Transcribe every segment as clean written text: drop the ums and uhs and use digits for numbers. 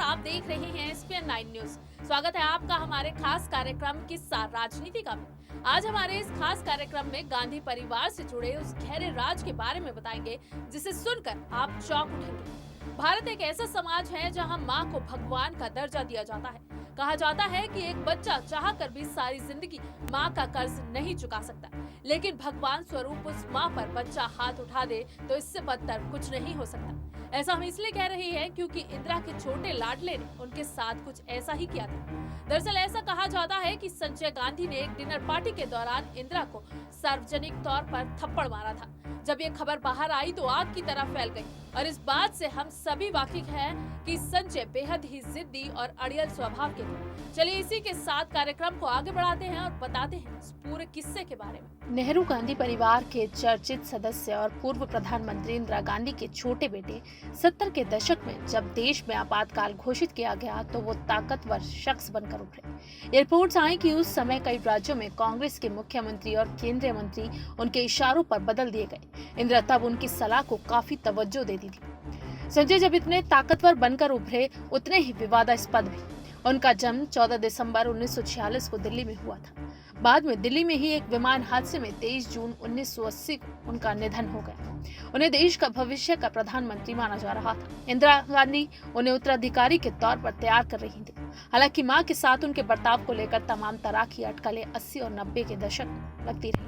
आप देख रहे हैं एसपीएन 9 न्यूज। स्वागत है आपका हमारे खास कार्यक्रम किस्सा राजनीति का में। आज हमारे इस खास कार्यक्रम में गांधी परिवार से जुड़े उस गहरे राज के बारे में बताएंगे जिसे सुनकर आप चौंक उठेंगे। भारत एक ऐसा समाज है जहां मां को भगवान का दर्जा दिया जाता है। कहा जाता है कि एक बच्चा चाहकर भी सारी जिंदगी मां का कर्ज नहीं चुका सकता, लेकिन भगवान स्वरूप उस मां पर बच्चा हाथ उठा दे तो इससे बदतर कुछ नहीं हो सकता। ऐसा हम इसलिए कह रहे हैं क्योंकि इंदिरा के छोटे लाडले ने उनके साथ कुछ ऐसा ही किया था। दरअसल ऐसा कहा जाता है कि संजय गांधी ने एक डिनर पार्टी के दौरान इंदिरा को सार्वजनिक तौर पर थप्पड़ मारा था। जब ये खबर बाहर आई तो आग की तरह फैल गई और इस बात से हम सभी वाकिफ हैं कि संजय बेहद ही जिद्दी और अड़ियल स्वभाव के थे। चलिए इसी के साथ कार्यक्रम को आगे बढ़ाते हैं और बताते हैं इस पूरे किस्से के बारे में। नेहरू गांधी परिवार के चर्चित सदस्य और पूर्व प्रधानमंत्री इंदिरा गांधी के छोटे बेटे 70 के दशक में जब देश में आपातकाल घोषित किया गया तो वो ताकतवर शख्स बनकर उभरे। ये रिपोर्ट्स आई कि उस समय कई राज्यों में कांग्रेस के मुख्यमंत्री और केंद्रीय मंत्री उनके इशारों पर बदल दिए गए। इंदिरा तब उनकी सलाह को काफी तवज्जो देती थी। संजय जब इतने ताकतवर बनकर उभरे उतने ही विवादास्पद भी। उनका जन्म 14 दिसंबर 1946 को दिल्ली में हुआ था। बाद में दिल्ली में ही एक विमान हादसे में 23 जून 1980 को उनका निधन हो गया। उन्हें देश का भविष्य का प्रधानमंत्री माना जा रहा था। इंदिरा गांधी उन्हें उत्तराधिकारी के तौर पर तैयार कर रही थी। हालांकि मां के साथ उनके बर्ताव को लेकर तमाम तरह की अटकलें 80 और 90 के दशक में लगती रही।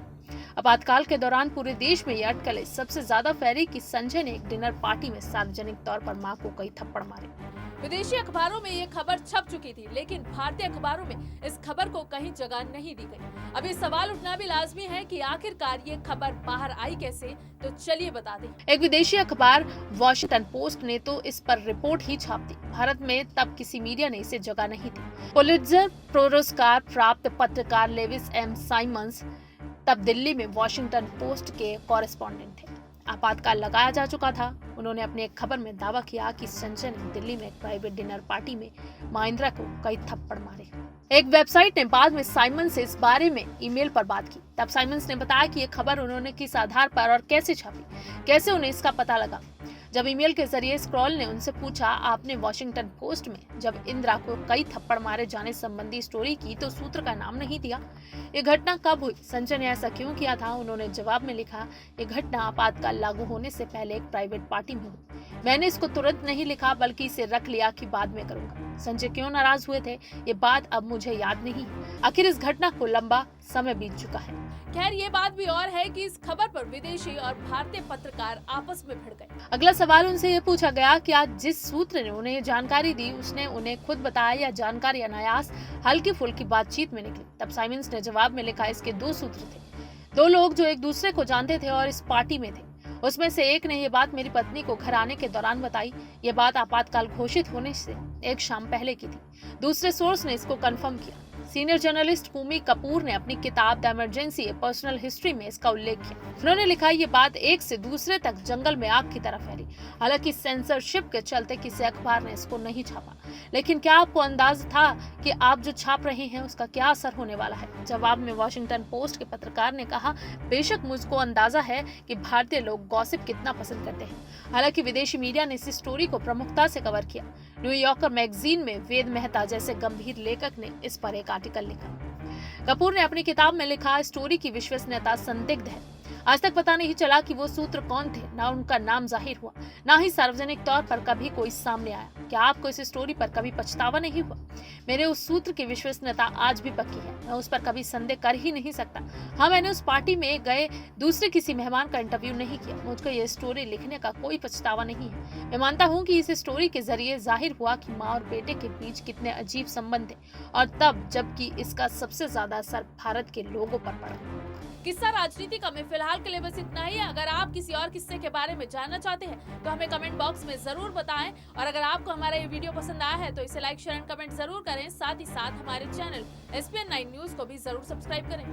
आपातकाल के दौरान पूरे देश में ये अटकलें सबसे ज्यादा फैली कि संजय ने एक डिनर पार्टी में सार्वजनिक तौर पर मां को कई थप्पड़ मारे। विदेशी अखबारों में ये खबर छप चुकी थी, लेकिन भारतीय अखबारों में इस खबर को कहीं जगह नहीं दी गई। अब ये सवाल उठना भी लाजमी है कि आखिरकार ये खबर बाहर आई कैसे, तो चलिए बता दें। एक विदेशी अखबार वॉशिंगटन पोस्ट ने तो इस पर रिपोर्ट ही छाप दी। भारत में तब किसी मीडिया ने इसे जगह नहीं दी। पुलित्जर पुरस्कार प्राप्त पत्रकार लेविस एम साइमंस तब दिल्ली में वॉशिंगटन पोस्ट के कॉरेस्पॉन्डेंट थे। आपातकाल लगाया जा चुका था। उन्होंने अपनी एक खबर में दावा किया कि संजय ने दिल्ली में एक प्राइवेट डिनर पार्टी में मां इंदिरा को कई थप्पड़ मारे। एक वेबसाइट ने बाद में साइमंस से इस बारे में ईमेल पर बात की। तब साइमंस ने बताया कि ये खबर उन्होंने किस आधार पर और कैसे छापी, कैसे उन्हें इसका पता लगा। जब ईमेल के जरिए स्क्रॉल ने उनसे पूछा, आपने वॉशिंगटन पोस्ट में जब इंदिरा को कई थप्पड़ मारे जाने संबंधी स्टोरी की तो सूत्र का नाम नहीं दिया। ये घटना कब हुई, संजय ने ऐसा क्यों किया था? उन्होंने जवाब में लिखा, ये घटना आपातकाल लागू होने से पहले एक प्राइवेट पार्टी में हुई। मैंने इसको तुरंत नहीं लिखा बल्कि इसे रख लिया कि बाद में करूंगा। संजय क्यों नाराज हुए थे ये बात अब मुझे याद नहीं। आखिर इस घटना को लंबा समय बीत चुका है। खैर ये बात भी और है कि इस खबर पर विदेशी और भारतीय पत्रकार आपस में भिड़ गए। अगला सवाल उनसे ये पूछा गया कि आज जिस सूत्र ने उन्हें ये जानकारी दी उसने उन्हें खुद बताया या जानकारी अनायास हल्की फुल्की बातचीत में निकली। तब साइमंस ने जवाब में लिखा, इसके दो सूत्र थे, दो लोग जो एक दूसरे को जानते थे और इस पार्टी में थे। उसमें से एक ने ये बात मेरी पत्नी को घर आने के दौरान बताई। ये बात आपातकाल घोषित होने से एक शाम पहले की थी। दूसरे सोर्स ने इसको कंफर्म किया। सीनियर जर्नलिस्ट कूमी कपूर ने अपनी किताब the emergency A personal history में इसका उल्लेख किया। उन्होंने लिखा, ये बात एक से दूसरे तक जंगल में आग की तरह फैली। हालांकि सेंसरशिप के चलते किसी अखबार ने इसको नहीं छापा, लेकिन क्या आपको अंदाज था कि आप जो छाप रहे हैं उसका क्या असर होने वाला है? जवाब में वॉशिंगटन पोस्ट के पत्रकार ने कहा, बेशक मुझको अंदाजा है कि भारतीय लोग गॉसिप कितना पसंद करते हैं। हालांकि विदेशी मीडिया ने इस स्टोरी को प्रमुखता से कवर किया। न्यूयॉर्कर मैगजीन में वेद मेहता जैसे गंभीर लेखक ने इस पर एक आर्टिकल लिखा। कपूर ने अपनी किताब में लिखा, स्टोरी की विश्वसनीयता संदिग्ध है। आज तक पता नहीं चला कि वो सूत्र कौन थे, ना उनका नाम जाहिर हुआ, ना ही सार्वजनिक तौर पर कभी कोई सामने आया। क्या आपको इस स्टोरी पर कभी पछतावा नहीं हुआ? मेरे उस सूत्र की विश्वसनीयता आज भी पक्की है, मैं उस पर कभी संदेह कर ही नहीं सकता। हाँ, मैंने उस पार्टी में गए दूसरे किसी मेहमान का इंटरव्यू नहीं किया। मुझको ये स्टोरी लिखने का कोई पछतावा नहीं है। मैं मानता हूँ कि इस स्टोरी के जरिए जाहिर हुआ कि माँ और बेटे के बीच कितने अजीब संबंध थे, और तब जबकि इसका सबसे ज्यादा असर भारत के लोगों पर पड़ा। किस्सा राजनीति का में फिलहाल के लिए बस इतना ही। अगर आप किसी और किस्से के बारे में जानना चाहते हैं तो हमें कमेंट बॉक्स में जरूर बताएं, और अगर आपको हमारा ये वीडियो पसंद आया है तो इसे लाइक, शेयर एंड कमेंट जरूर करें। साथ ही साथ हमारे चैनल एसपीएन 9 न्यूज को भी जरूर सब्सक्राइब करें।